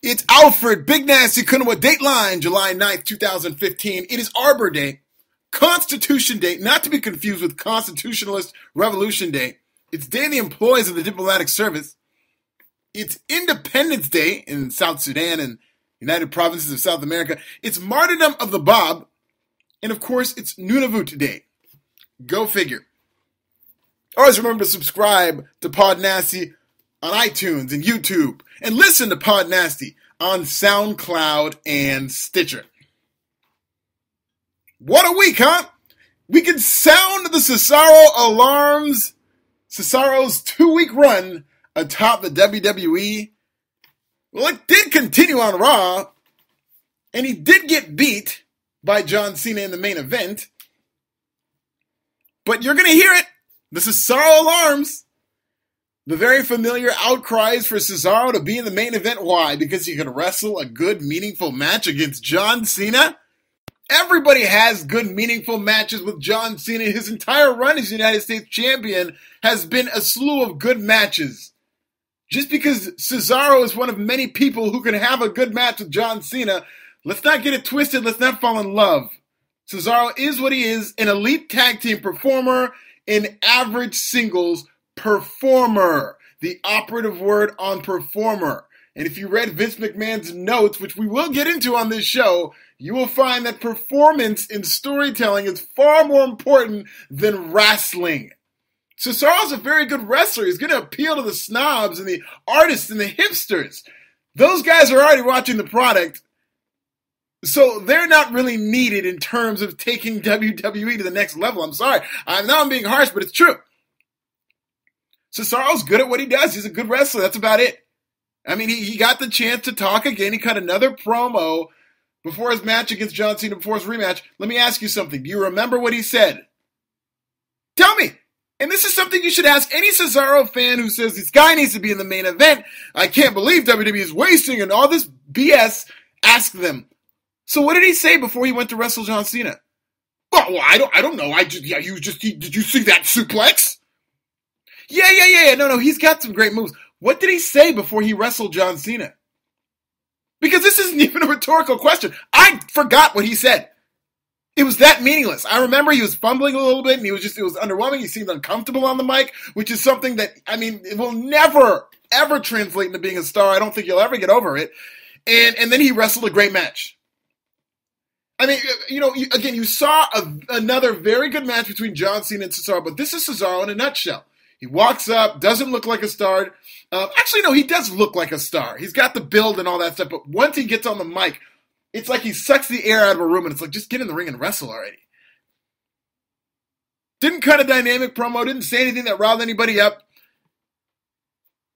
It's Alfred, Big Nasty Kunwa, Dateline, July 9th, 2015. It is Arbor Day, Constitution Day, not to be confused with Constitutionalist Revolution Day. It's Day of the Employees of the Diplomatic Service. It's Independence Day in South Sudan and United Provinces of South America. It's Martyrdom of the Bob. And of course, it's Nunavut Day. Go figure. Always remember to subscribe to PodNasty on iTunes and YouTube. And listen to PodNasty on SoundCloud and Stitcher. What a week, huh? We can sound the Cesaro alarms. Cesaro's 2-week run atop the WWE. Well, it did continue on Raw. And he did get beat by John Cena in the main event. But you're going to hear it. The Cesaro alarms. The very familiar outcries for Cesaro to be in the main event. Why? Because he could wrestle a good, meaningful match against John Cena? Everybody has good, meaningful matches with John Cena. His entire run as United States champion has been a slew of good matches. Just because Cesaro is one of many people who can have a good match with John Cena, let's not get it twisted. Let's not fall in love. Cesaro is what he is, an elite tag team performer, an average singles performer. The operative word on performer. And if you read Vince McMahon's notes, which we will get into on this show, you will find that performance in storytelling is far more important than wrestling. Cesaro's a very good wrestler. He's going to appeal to the snobs and the artists and the hipsters. Those guys are already watching the product, so they're not really needed in terms of taking WWE to the next level. I'm sorry. I know I'm being harsh, but it's true. Cesaro's good at what he does. He's a good wrestler. That's about it. I mean, he got the chance to talk again. He cut another promo before his match against John Cena, before his rematch. Let me ask you something. Do you remember what he said? Tell me. And this is something you should ask any Cesaro fan who says this guy needs to be in the main event. I can't believe WWE is wasting and all this BS. Ask them. So what did he say before he went to wrestle John Cena? Well, I don't know. Did you see that suplex? Yeah. No, he's got some great moves. What did he say before he wrestled John Cena? Because this isn't even a rhetorical question. I forgot what he said. It was that meaningless. I remember he was fumbling a little bit and it was underwhelming. He seemed uncomfortable on the mic, which is something that, it will never, ever translate into being a star. I don't think you'll ever get over it. And then he wrestled a great match. You saw another very good match between John Cena and Cesaro, but this is Cesaro in a nutshell. He walks up, doesn't look like a star. He does look like a star. He's got the build and all that stuff, but once he gets on the mic, it's like he sucks the air out of a room, and it's like, just get in the ring and wrestle already. Didn't cut a dynamic promo, didn't say anything that riled anybody up.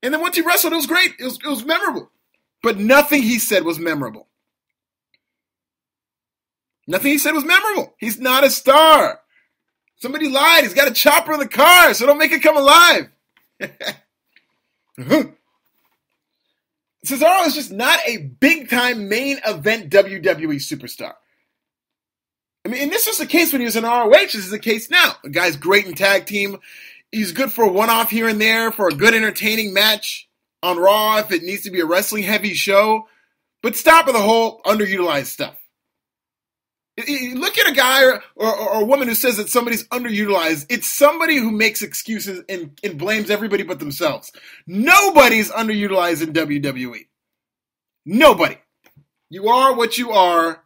And then once he wrestled, it was great. It was memorable. But nothing he said was memorable. Nothing he said was memorable. He's not a star. Somebody lied. He's got a chopper in the car, so don't make it come alive. Cesaro is just not a big-time main event WWE superstar. And this was the case when he was in ROH. This is the case now. The guy's great in tag team. He's good for a one-off here and there, for a good entertaining match on Raw if it needs to be a wrestling-heavy show. But stop with the whole underutilized stuff. You look at a guy or a woman who says that somebody's underutilized. It's somebody who makes excuses and blames everybody but themselves. Nobody's underutilized in WWE. Nobody. You are what you are.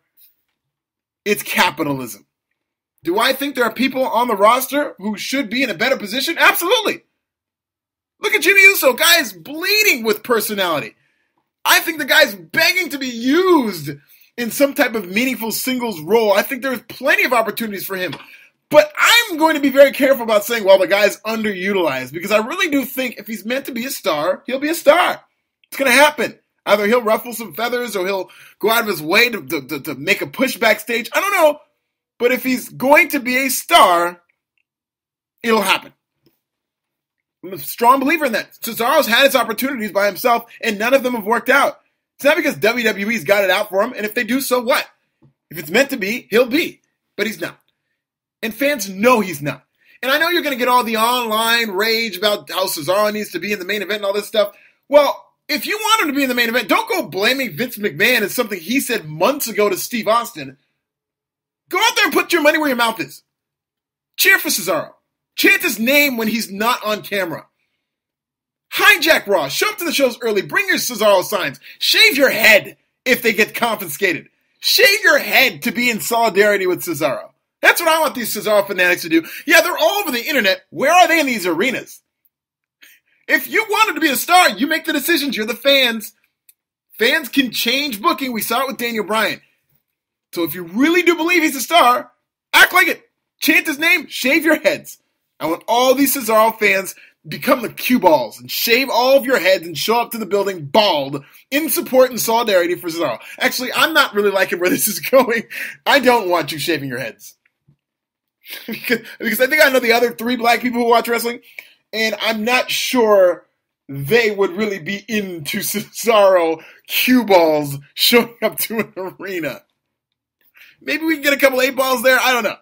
It's capitalism. Do I think there are people on the roster who should be in a better position? Absolutely. Look at Jimmy Uso. Guy's bleeding with personality. I think the guy's begging to be used in some type of meaningful singles role. I think there's plenty of opportunities for him. But I'm going to be very careful about saying, well, the guy's underutilized. Because I really do think if he's meant to be a star, he'll be a star. It's going to happen. Either he'll ruffle some feathers or he'll go out of his way to make a push backstage. I don't know. But if he's going to be a star, it'll happen. I'm a strong believer in that. Cesaro's had his opportunities by himself, and none of them have worked out. It's not because WWE's got it out for him, and if they do, so what? If it's meant to be, he'll be. But he's not. And fans know he's not. And I know you're going to get all the online rage about how Cesaro needs to be in the main event and all this stuff. Well, if you want him to be in the main event, don't go blaming Vince McMahon as something he said months ago to Steve Austin. Go out there and put your money where your mouth is. Cheer for Cesaro. Chant his name when he's not on camera. Hijack Raw. Show up to the shows early. Bring your Cesaro signs. Shave your head if they get confiscated. Shave your head to be in solidarity with Cesaro. That's what I want these Cesaro fanatics to do. Yeah, they're all over the internet. Where are they in these arenas? If you wanted to be a star, you make the decisions. You're the fans. Fans can change booking. We saw it with Daniel Bryan. So if you really do believe he's a star, act like it. Chant his name. Shave your heads. I want all these Cesaro fans become the cue balls and shave all of your heads and show up to the building bald in support and solidarity for Cesaro. Actually, I'm not really liking where this is going. I don't want you shaving your heads. because I think I know the other 3 black people who watch wrestling, and I'm not sure they would really be into Cesaro cue balls showing up to an arena. Maybe we can get a couple 8 balls there. I don't know.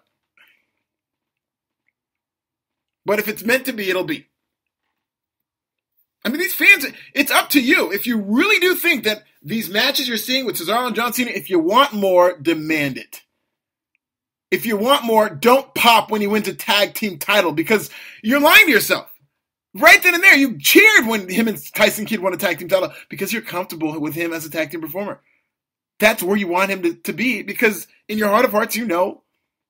But if it's meant to be, it'll be. I mean, these fans, it's up to you. If you really do think that these matches you're seeing with Cesaro and John Cena, if you want more, demand it. If you want more, don't pop when he wins a tag team title because you're lying to yourself. Right then and there, you cheered when him and Tyson Kidd won a tag team title because you're comfortable with him as a tag team performer. That's where you want him to be because in your heart of hearts, you know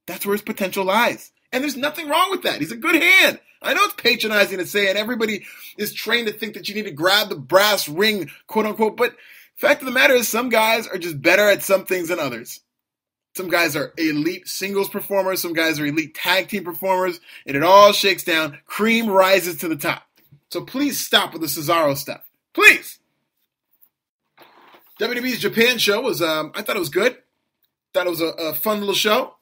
that's where his potential lies. And there's nothing wrong with that. He's a good hand. I know it's patronizing to say, and everybody is trained to think that you need to grab the brass ring, quote unquote. But fact of the matter is some guys are just better at some things than others. Some guys are elite singles performers. Some guys are elite tag team performers. And it all shakes down. Cream rises to the top. So please stop with the Cesaro stuff. Please. WWE's Japan show was, I thought it was good. Thought it was a fun little show.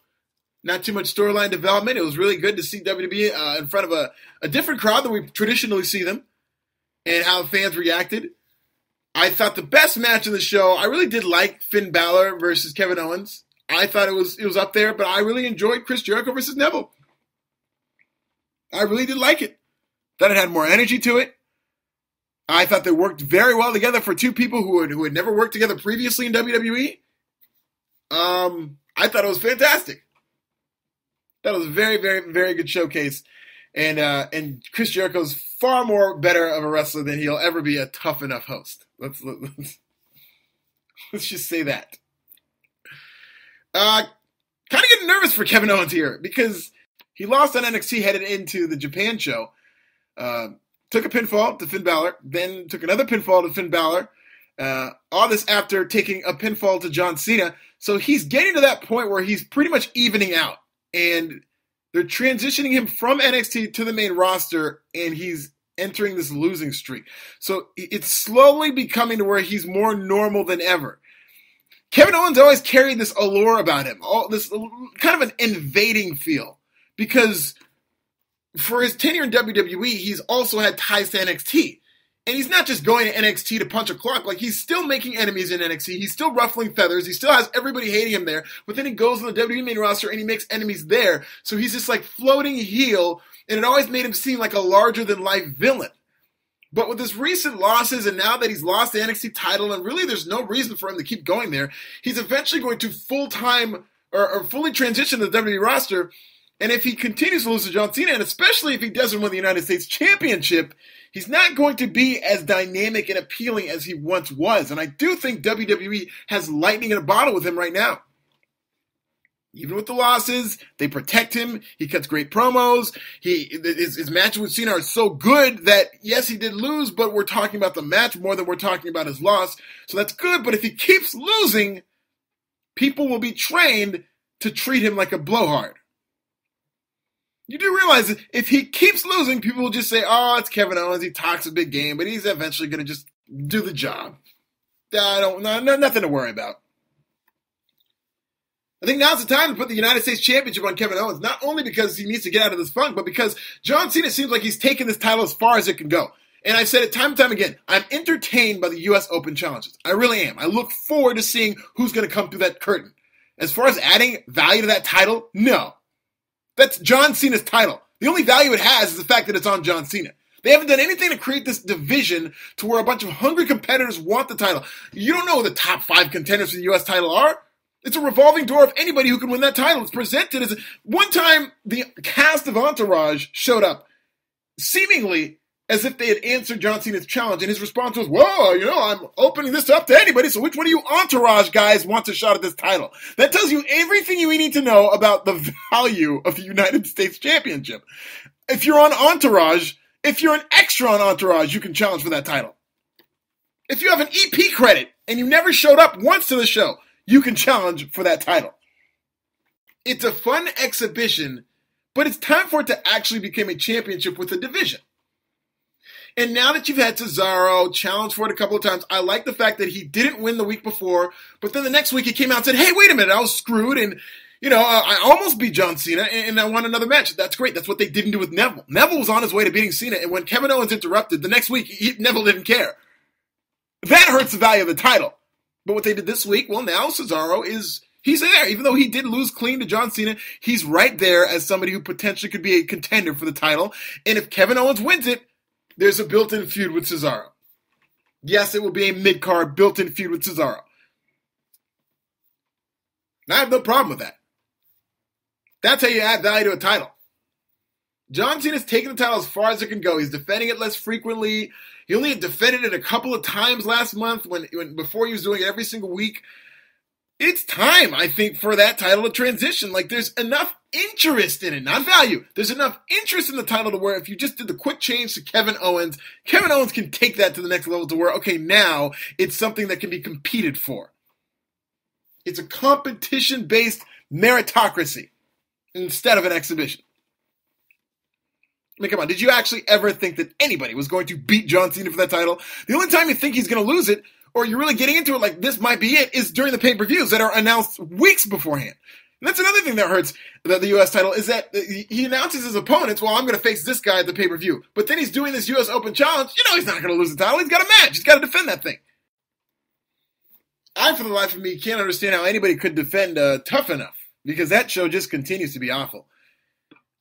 Not too much storyline development. It was really good to see WWE in front of a different crowd than we traditionally see them and how the fans reacted. I thought the best match of the show, I really did like Finn Balor versus Kevin Owens. I thought it was up there, but I really enjoyed Chris Jericho versus Neville. I really did like it. Thought it had more energy to it. I thought they worked very well together for 2 people who had never worked together previously in WWE. I thought it was fantastic. That was a very, very, very good showcase. And Chris Jericho's far more better of a wrestler than he'll ever be a tough enough host. Let's just say that. Kind of getting nervous for Kevin Owens here because he lost on NXT headed into the Japan show. Took a pinfall to Finn Balor, then took another pinfall to Finn Balor. All this after taking a pinfall to John Cena. So he's getting to that point where he's pretty much evening out. And they're transitioning him from NXT to the main roster, and he's entering this losing streak. So it's slowly becoming to where he's more normal than ever. Kevin Owens always carried this allure about him, this kind of an invading feel. Because for his tenure in WWE, he's also had ties to NXT. And he's not just going to NXT to punch a clock. Like, he's still making enemies in NXT. He's still ruffling feathers. He still has everybody hating him there. But then he goes on the WWE main roster and he makes enemies there. So he's this, like, floating heel. And it always made him seem like a larger-than-life villain. But with his recent losses and now that he's lost the NXT title, and really there's no reason for him to keep going there, he's eventually going to full-time or fully transition to the WWE roster. And if he continues to lose to John Cena, and especially if he doesn't win the United States Championship, he's not going to be as dynamic and appealing as he once was. And I do think WWE has lightning in a bottle with him right now. Even with the losses, they protect him. He cuts great promos. His matches with Cena are so good that, yes, he did lose, but we're talking about the match more than we're talking about his loss. So that's good, but if he keeps losing, people will be trained to treat him like a blowhard. You do realize that if he keeps losing, people will just say, oh, it's Kevin Owens. He talks a big game, but he's eventually going to just do the job. Nothing to worry about. I think now's the time to put the United States Championship on Kevin Owens, not only because he needs to get out of this funk, but because John Cena seems like he's taken this title as far as it can go. And I've said it time and time again, I'm entertained by the U.S. Open challenges. I really am. I look forward to seeing who's going to come through that curtain. As far as adding value to that title, no. That's John Cena's title. The only value it has is the fact that it's on John Cena. They haven't done anything to create this division to where a bunch of hungry competitors want the title. You don't know who the top 5 contenders for the U.S. title are. It's a revolving door of anybody who can win that title. It's presented as one time the cast of Entourage showed up, seemingly as if they had answered John Cena's challenge, and his response was, "Whoa, I'm opening this up to anybody, so which one of you Entourage guys wants a shot at this title?" That tells you everything you need to know about the value of the United States Championship. If you're on Entourage, if you're an extra on Entourage, you can challenge for that title. If you have an EP credit and you never showed up once to the show, you can challenge for that title. It's a fun exhibition, but it's time for it to actually become a championship with a division. And now that you've had Cesaro challenge for it a couple of times, I like the fact that he didn't win the week before, but then the next week he came out and said, "Hey, wait a minute, I was screwed, and I almost beat John Cena, and I won another match." That's great. That's what they didn't do with Neville. Neville was on his way to beating Cena, and when Kevin Owens interrupted, the next week, Neville didn't care. That hurts the value of the title. But what they did this week, well, now Cesaro he's there. Even though he did lose clean to John Cena, he's right there as somebody who potentially could be a contender for the title. And if Kevin Owens wins it, there's a built-in feud with Cesaro. Yes, it will be a mid-card built-in feud with Cesaro. I have no problem with that. That's how you add value to a title. John Cena's taken the title as far as it can go. He's defending it less frequently. He only defended it a couple of times last month before he was doing it every single week. It's time, I think, for that title to transition. There's enough interest in it, not value. There's enough interest in the title to where if you just did the quick change to Kevin Owens can take that to the next level to where, okay, now it's something that can be competed for. It's a competition-based meritocracy instead of an exhibition. I mean, come on, did you actually ever think that anybody was going to beat John Cena for that title? The only time you think he's going to lose it, or you're really getting into it like this might be it, is during the pay-per-views that are announced weeks beforehand. And that's another thing that hurts the U.S. title, is that he announces his opponents, well, I'm going to face this guy at the pay-per-view. But then he's doing this U.S. Open Challenge. He's not going to lose the title. He's got a match. He's got to defend that thing. I, for the life of me, can't understand how anybody could defend Tough Enough, because that show just continues to be awful.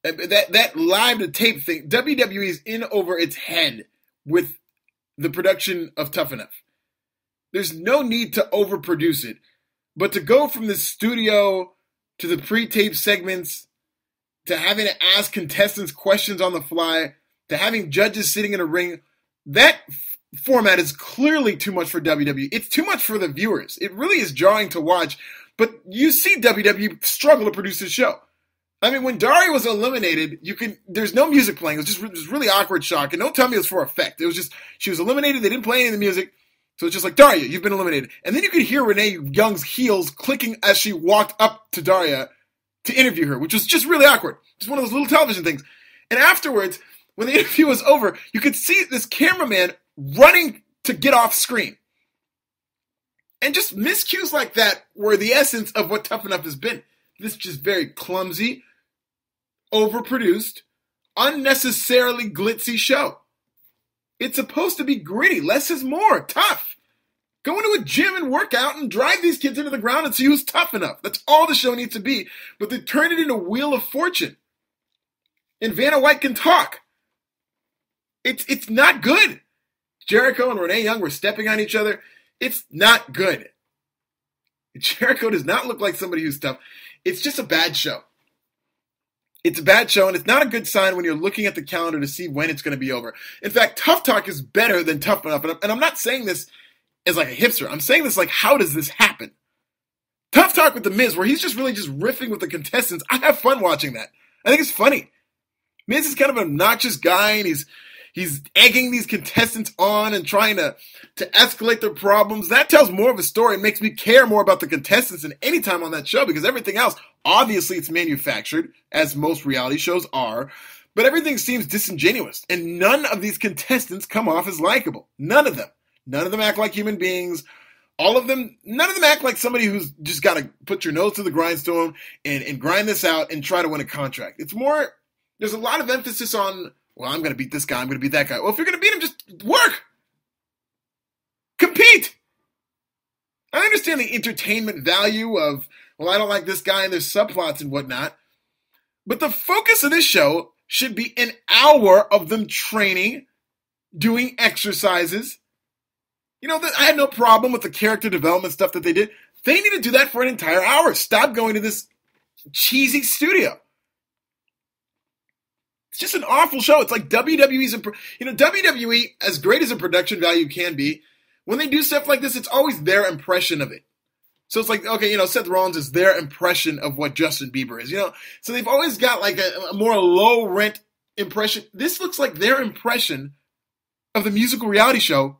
That live to tape thing, WWE is in over its head with the production of Tough Enough. There's no need to overproduce it, but to go from the studio to the pre-tape segments, to having to ask contestants questions on the fly, to having judges sitting in a ring, that format is clearly too much for WWE. It's too much for the viewers. It really is jarring to watch, but you see WWE struggle to produce this show. I mean, when Daria was eliminated, there's no music playing. It was really awkward shock. And don't tell me it was for effect. It was just, she was eliminated. They didn't play any of the music. So it's just like, Daria, you've been eliminated. And then you could hear Renee Young's heels clicking as she walked up to Daria to interview her, which was just really awkward. Just one of those little television things. And afterwards, when the interview was over, you could see this cameraman running to get off screen. And just miscues like that were the essence of what Tough Enough has been. This just very clumsy, overproduced, unnecessarily glitzy show. It's supposed to be gritty. Less is more. Tough. Go into a gym and work out and drive these kids into the ground and see who's tough enough. That's all the show needs to be. But they turn it into Wheel of Fortune. And Vanna White can talk. It's not good. Jericho and Renee Young were stepping on each other. It's not good. Jericho does not look like somebody who's tough. It's just a bad show. It's a bad show, and it's not a good sign when you're looking at the calendar to see when it's going to be over. In fact, Tough Talk is better than Tough Enough, and I'm not saying this as like a hipster. I'm saying this like, how does this happen? Tough Talk with The Miz, where he's just really just riffing with the contestants. I have fun watching that. I think it's funny. Miz is kind of an obnoxious guy, and he's egging these contestants on and trying to escalate their problems. That tells more of a story and makes me care more about the contestants than any time on that show, because everything else, obviously it's manufactured, as most reality shows are, but everything seems disingenuous, and none of these contestants come off as likable. None of them. None of them act like human beings. All of them, none of them act like somebody who's just got to put your nose to the grindstone and grind this out and try to win a contract. It's more, there's a lot of emphasis on, well, I'm going to beat this guy, I'm going to beat that guy. Well, if you're going to beat him, just work. Compete. I understand the entertainment value of, well, I don't like this guy and there's subplots and whatnot. But the focus of this show should be an hour of them training doing exercises. I had no problem with the character development stuff that they did. They need to do that for an entire hour. Stop going to this cheesy studio. It's just an awful show. It's like WWE's, WWE, as great as a production value can be, when they do stuff like this, it's always their impression of it. So it's like, okay, Seth Rollins is their impression of what Justin Bieber is, So they've always got like a more low rent impression. This looks like their impression of the musical reality show,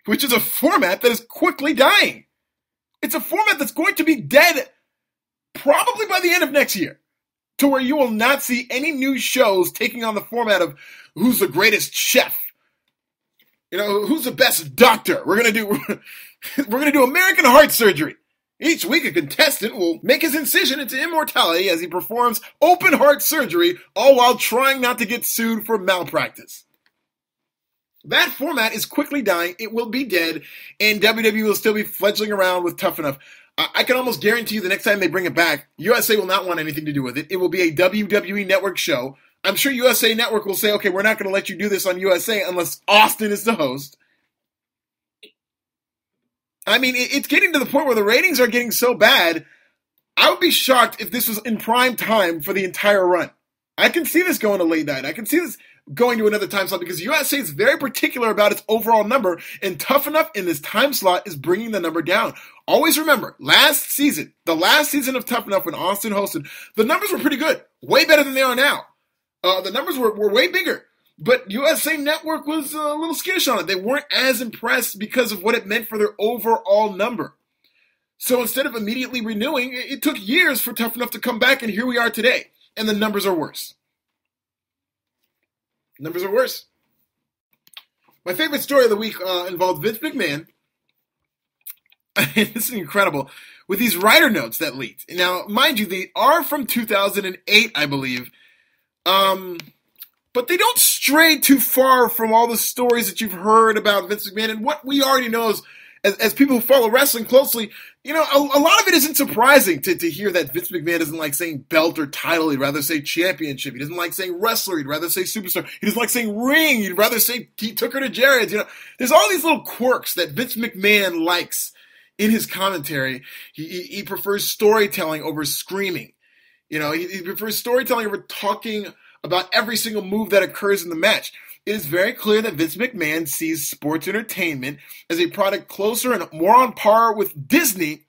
which is a format that is quickly dying. It's a format that's going to be dead probably by the end of next year, to where you will not see any new shows taking on the format of who's the greatest chef, who's the best doctor. We're gonna do American heart surgery. Each week, a contestant will make his incision into immortality as he performs open heart surgery, all while trying not to get sued for malpractice. That format is quickly dying. It will be dead, and WWE will still be fledgling around with Tough Enough. I can almost guarantee you the next time they bring it back, USA will not want anything to do with it. It will be a WWE Network show. I'm sure USA Network will say, okay, we're not going to let you do this on USA unless Austin is the host. I mean, it's getting to the point where the ratings are getting so bad, I would be shocked if this was in prime time for the entire run. I can see this going to late night. I can see this going to another time slot because USA is very particular about its overall number, and Tough Enough in this time slot is bringing the number down. Always remember, the last season of Tough Enough when Austin hosted, the numbers were pretty good. Way better than they are now. The numbers were way bigger. But USA Network was a little skittish on it. They weren't as impressed because of what it meant for their overall number. So instead of immediately renewing, it took years for Tough Enough to come back, and here we are today. And the numbers are worse. Numbers are worse. My favorite story of the week involved Vince McMahon. This is incredible. With these writer notes that leaked. Now, mind you, they are from 2008, I believe. But they don't stray too far from all the stories that you've heard about Vince McMahon. And what we already know is, as people who follow wrestling closely, a lot of it isn't surprising to hear that Vince McMahon doesn't like saying belt or title. He'd rather say championship. He doesn't like saying wrestler. He'd rather say superstar. He doesn't like saying ring. He'd rather say he took her to Jared's. There's all these little quirks that Vince McMahon likes in his commentary. He prefers storytelling over screaming. He prefers storytelling over talking about every single move that occurs in the match. It is very clear that Vince McMahon sees sports entertainment as a product closer and more on par with Disney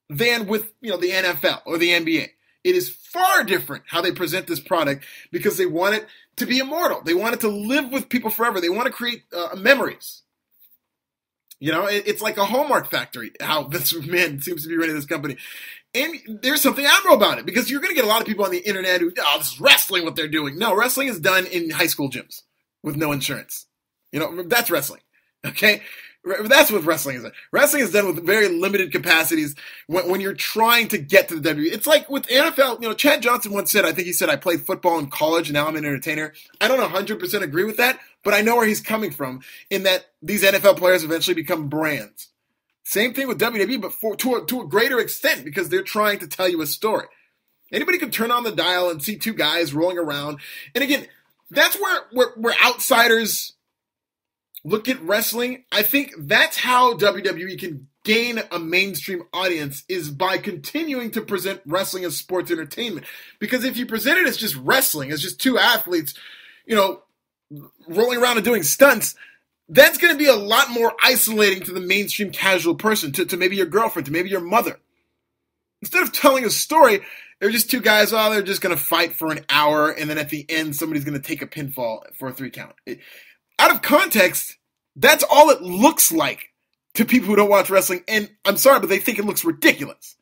than with, the NFL or the NBA. It is far different how they present this product because they want it to be immortal. They want it to live with people forever. They want to create memories. It's like a Hallmark factory, how Vince McMahon seems to be running this company. And there's something admirable about it because you're going to get a lot of people on the internet who, this is wrestling what they're doing. No, wrestling is done in high school gyms with no insurance. That's wrestling. Okay? That's what wrestling is. Wrestling is done with very limited capacities when you're trying to get to the WWE. It's like with NFL, Chad Johnson once said, I think he said, I played football in college and now I'm an entertainer. I don't 100% agree with that, but I know where he's coming from in that these NFL players eventually become brands. Same thing with WWE, but to a greater extent because they're trying to tell you a story. Anybody can turn on the dial and see two guys rolling around. And again, that's where outsiders look at wrestling. I think that's how WWE can gain a mainstream audience is by continuing to present wrestling as sports entertainment. Because if you present it as just wrestling, as just two athletes, rolling around and doing stunts, that's going to be a lot more isolating to the mainstream casual person, to maybe your girlfriend, to maybe your mother. Instead of telling a story, they're just two guys, they're just going to fight for an hour, and then at the end, somebody's going to take a pinfall for a 3 count. Out of context, that's all it looks like to people who don't watch wrestling, and I'm sorry, but they think it looks ridiculous.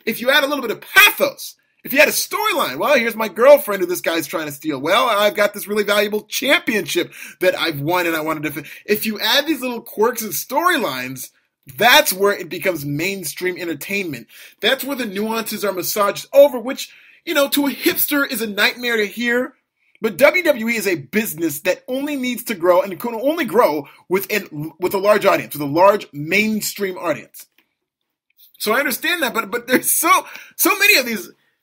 If you add a little bit of pathos, if you had a storyline, well, here's my girlfriend who this guy's trying to steal. Well, I've got this really valuable championship that I've won and I want to defend. If you add these little quirks and storylines, that's where it becomes mainstream entertainment. That's where the nuances are massaged over, which, to a hipster is a nightmare to hear. But WWE is a business that only needs to grow and can only grow with a large audience, with a large mainstream audience. So I understand that, but there's so many of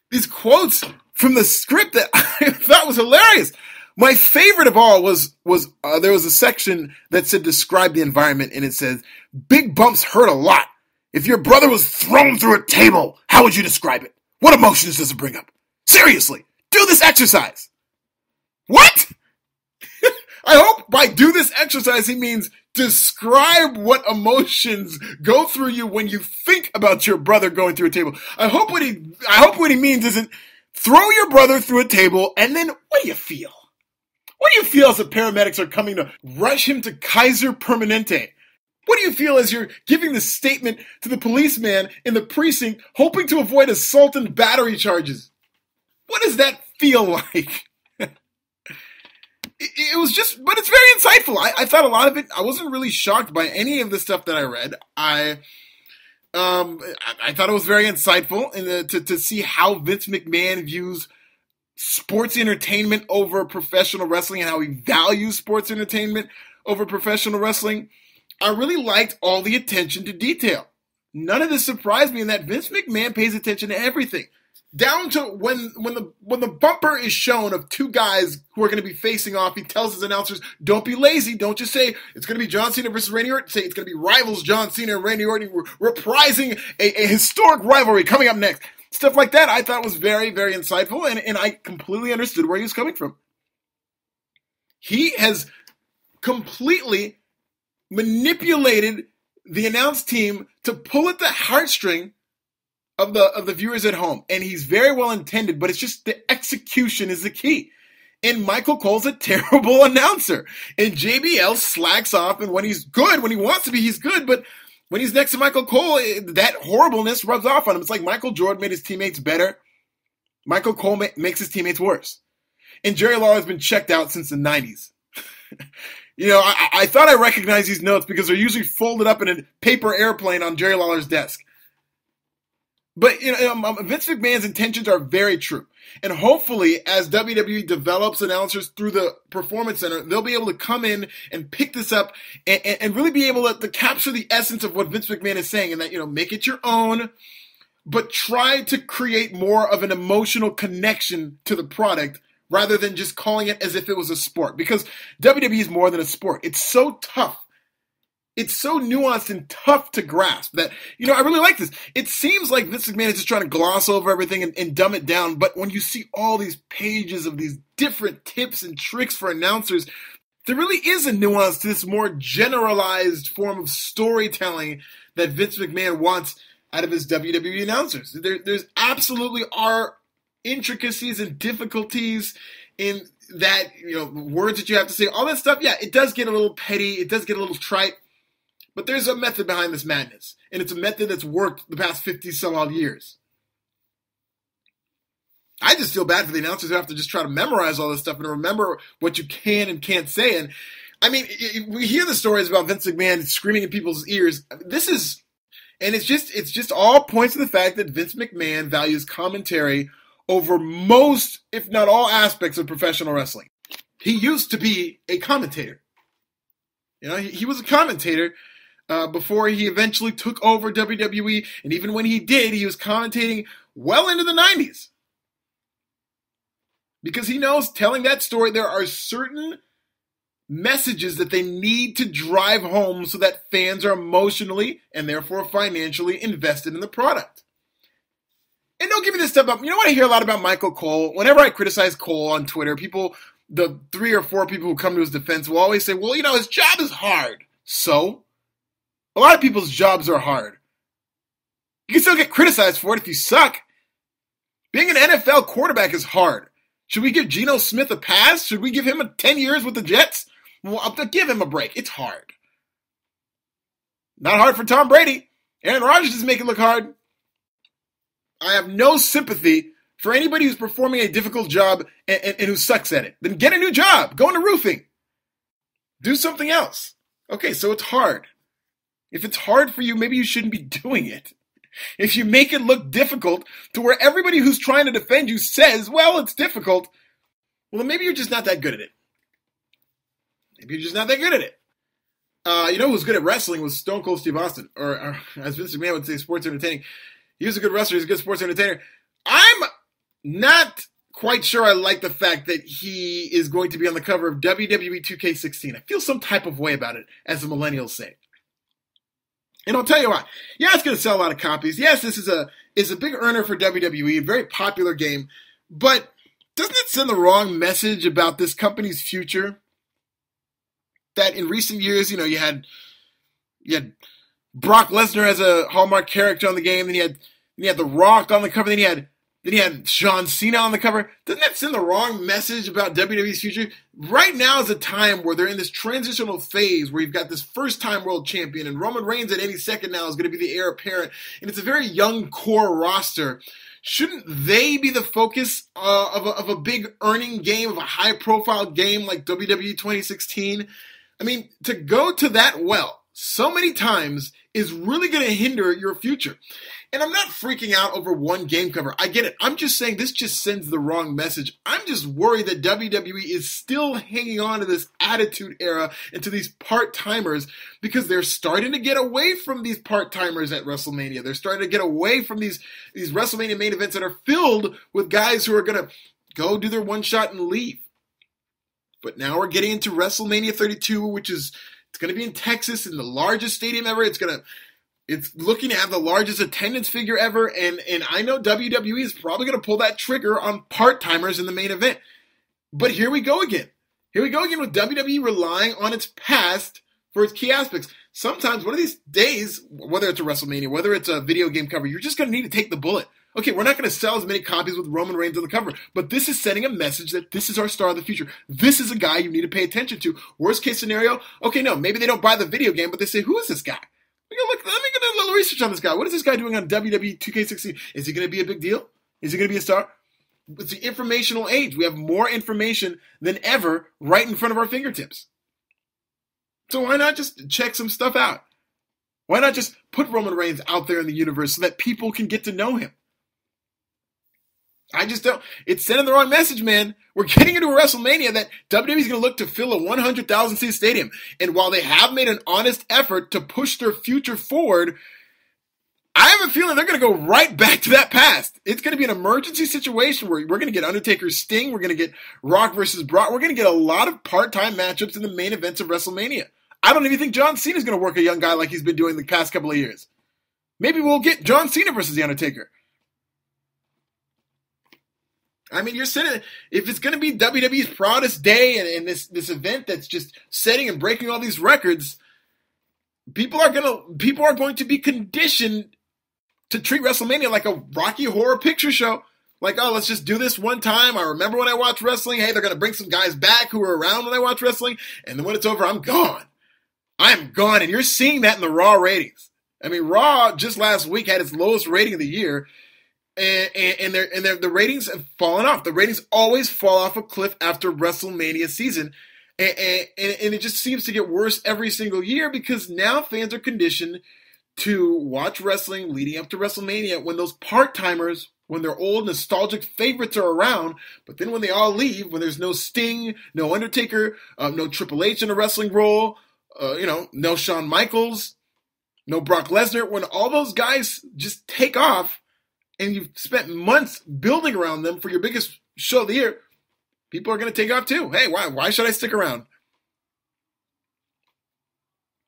these quotes from the script that I thought was hilarious. My favorite of all was there was a section that said describe the environment, and it says, big bumps hurt a lot. If your brother was thrown through a table, how would you describe it? What emotions does it bring up? Seriously, do this exercise. What? I hope by do this exercise he means describe what emotions go through you when you think about your brother going through a table. I hope what he means isn't throw your brother through a table and then what do you feel? What do you feel as the paramedics are coming to rush him to Kaiser Permanente? What do you feel as you're giving the statement to the policeman in the precinct hoping to avoid assault and battery charges? What does that feel like? It was just, but it's very insightful. I thought a lot of it, I wasn't really shocked by any of the stuff that I read. I thought it was very insightful to see how Vince McMahon views sports entertainment over professional wrestling and how he values sports entertainment over professional wrestling. I really liked all the attention to detail. None of this surprised me in that Vince McMahon pays attention to everything. Down to when the bumper is shown of two guys who are going to be facing off, he tells his announcers, don't be lazy. Don't just say it's going to be John Cena versus Randy Orton. Say it's going to be rivals John Cena and Randy Orton reprising a historic rivalry coming up next. Stuff like that I thought was very, very insightful, and I completely understood where he was coming from. He has completely manipulated the announce team to pull at the heartstring of the viewers at home. And he's very well intended, but it's just the execution is the key. And Michael Cole's a terrible announcer. And JBL slacks off, and when he's good, when he wants to be, he's good, but when he's next to Michael Cole, that horribleness rubs off on him. It's like Michael Jordan made his teammates better. Michael Cole makes his teammates worse. And Jerry Lawler's been checked out since the 90s. You know, I thought I recognized these notes because they're usually folded up in a paper airplane on Jerry Lawler's desk. But you know, Vince McMahon's intentions are very true. And hopefully, as WWE develops announcers through the Performance Center, they'll be able to come in and pick this up and really be able to capture the essence of what Vince McMahon is saying, and that, you know, make it your own, but try to create more of an emotional connection to the product rather than just calling it as if it was a sport. Because WWE is more than a sport. It's so tough. It's so nuanced and tough to grasp that, you know, I really like this. It seems like Vince McMahon is just trying to gloss over everything and dumb it down. But when you see all these pages of these different tips and tricks for announcers, there really is a nuance to this more generalized form of storytelling that Vince McMahon wants out of his WWE announcers. There's absolutely are intricacies and difficulties in that, you know, words that you have to say, all that stuff. Yeah, it does get a little petty. It does get a little trite. But there's a method behind this madness, and it's a method that's worked the past 50-some-odd years. I just feel bad for the announcers who have to just try to memorize all this stuff and remember what you can and can't say. And, I mean, we hear the stories about Vince McMahon screaming in people's ears. It's just all points to the fact that Vince McMahon values commentary over most, if not all, aspects of professional wrestling. He used to be a commentator. You know, he was a commentator before he eventually took over WWE, and even when he did, he was commentating well into the 90s. Because he knows, telling that story, there are certain messages that they need to drive home so that fans are emotionally and therefore financially invested in the product. And don't give me this stuff up. You know what I hear a lot about Michael Cole? Whenever I criticize Cole on Twitter, the 3 or 4 people who come to his defense will always say, well, you know, his job is hard. So? A lot of people's jobs are hard. You can still get criticized for it if you suck. Being an NFL quarterback is hard. Should we give Geno Smith a pass? Should we give him 10 years with the Jets? Well, I'll give him a break. It's hard. Not hard for Tom Brady. Aaron Rodgers doesn't make it look hard. I have no sympathy for anybody who's performing a difficult job and who sucks at it. Then get a new job. Go into roofing. Do something else. Okay, so it's hard. If it's hard for you, maybe you shouldn't be doing it. If you make it look difficult to where everybody who's trying to defend you says, well, it's difficult, well, then maybe you're just not that good at it. Maybe you're just not that good at it. You know who was good at wrestling was Stone Cold Steve Austin, or as Vince McMahon would say, sports entertaining. He was a good wrestler. He's a good sports entertainer. I'm not quite sure I like the fact that he is going to be on the cover of WWE 2K16. I feel some type of way about it, as the millennials say. And I'll tell you why. Yeah, it's going to sell a lot of copies. Yes, this is a big earner for WWE, a very popular game. But doesn't it send the wrong message about this company's future? That in recent years, you had Brock Lesnar as a hallmark character on the game, then you had The Rock on the cover, then you had John Cena on the cover. Doesn't that send the wrong message about WWE's future? Right now is a time where they're in this transitional phase where you've got this first-time world champion, and Roman Reigns at any second now is going to be the heir apparent, and it's a very young core roster. Shouldn't they be the focus of a big earning game, of a high-profile game like WWE 2016? I mean, to go to that well so many times is really going to hinder your future. And I'm not freaking out over one game cover. I get it. I'm just saying this just sends the wrong message. I'm just worried that WWE is still hanging on to this attitude era and to these part-timers because they're starting to get away from these part-timers at WrestleMania. They're starting to get away from these WrestleMania main events that are filled with guys who are going to go do their one shot and leave. But now we're getting into WrestleMania 32, which it's going to be in Texas in the largest stadium ever. It's looking to have the largest attendance figure ever, and I know WWE is probably going to pull that trigger on part-timers in the main event. But here we go again. Here we go again with WWE relying on its past for its key aspects. Sometimes one of these days, whether it's a WrestleMania, whether it's a video game cover, you're just going to need to take the bullet. Okay, we're not going to sell as many copies with Roman Reigns on the cover, but this is sending a message that this is our star of the future. This is a guy you need to pay attention to. Worst case scenario, okay, no, maybe they don't buy the video game, but they say, who is this guy? Let me get a little research on this guy. What is this guy doing on WWE 2K16? Is he going to be a big deal? Is he going to be a star? It's the informational age. We have more information than ever right in front of our fingertips. So why not just check some stuff out? Why not just put Roman Reigns out there in the universe so that people can get to know him? I just don't. It's sending the wrong message, man. We're getting into a WrestleMania that WWE's going to look to fill a 100,000 seat stadium. And while they have made an honest effort to push their future forward, I have a feeling they're going to go right back to that past. It's going to be an emergency situation where we're going to get Undertaker's Sting. We're going to get Rock versus Brock. We're going to get a lot of part-time matchups in the main events of WrestleMania. I don't even think John Cena's going to work a young guy like he's been doing the past couple of years. Maybe we'll get John Cena versus The Undertaker. I mean, you're saying if it's going to be WWE's proudest day and this event that's just setting and breaking all these records, people are going to be conditioned to treat WrestleMania like a Rocky Horror Picture Show. Like, oh, let's just do this one time. I remember when I watched wrestling. Hey, they're going to bring some guys back who were around when I watched wrestling. And then when it's over, I'm gone. I'm gone. And you're seeing that in the Raw ratings. I mean, Raw just last week had its lowest rating of the year. And the ratings have fallen off. The ratings always fall off a cliff after WrestleMania season. And it just seems to get worse every single year because now fans are conditioned to watch wrestling leading up to WrestleMania when those part-timers, when their old nostalgic favorites are around, but then when they all leave, when there's no Sting, no Undertaker, no Triple H in a wrestling role, no Shawn Michaels, no Brock Lesnar, when all those guys just take off, and you've spent months building around them for your biggest show of the year, people are going to take off too. Hey, why should I stick around?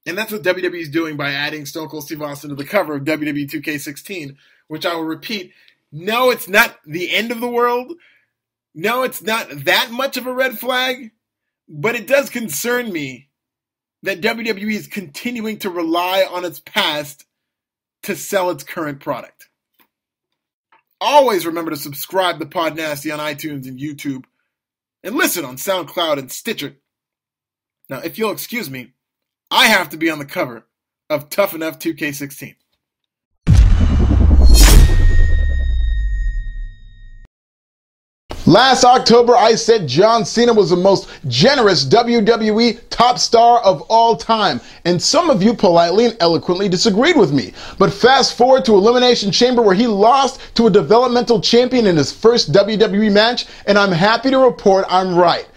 And that's what WWE is doing by adding Stone Cold Steve Austin to the cover of WWE 2K16, which I will repeat, no, it's not the end of the world. No, it's not that much of a red flag, but it does concern me that WWE is continuing to rely on its past to sell its current product. Always remember to subscribe to PodNasty on iTunes and YouTube, and listen on SoundCloud and Stitcher. Now, if you'll excuse me, I have to be on the cover of Tough Enough 2K16. Last October, I said John Cena was the most generous WWE top star of all time, and some of you politely and eloquently disagreed with me. But fast forward to Elimination Chamber where he lost to a developmental champion in his first WWE match, and I'm happy to report I'm right.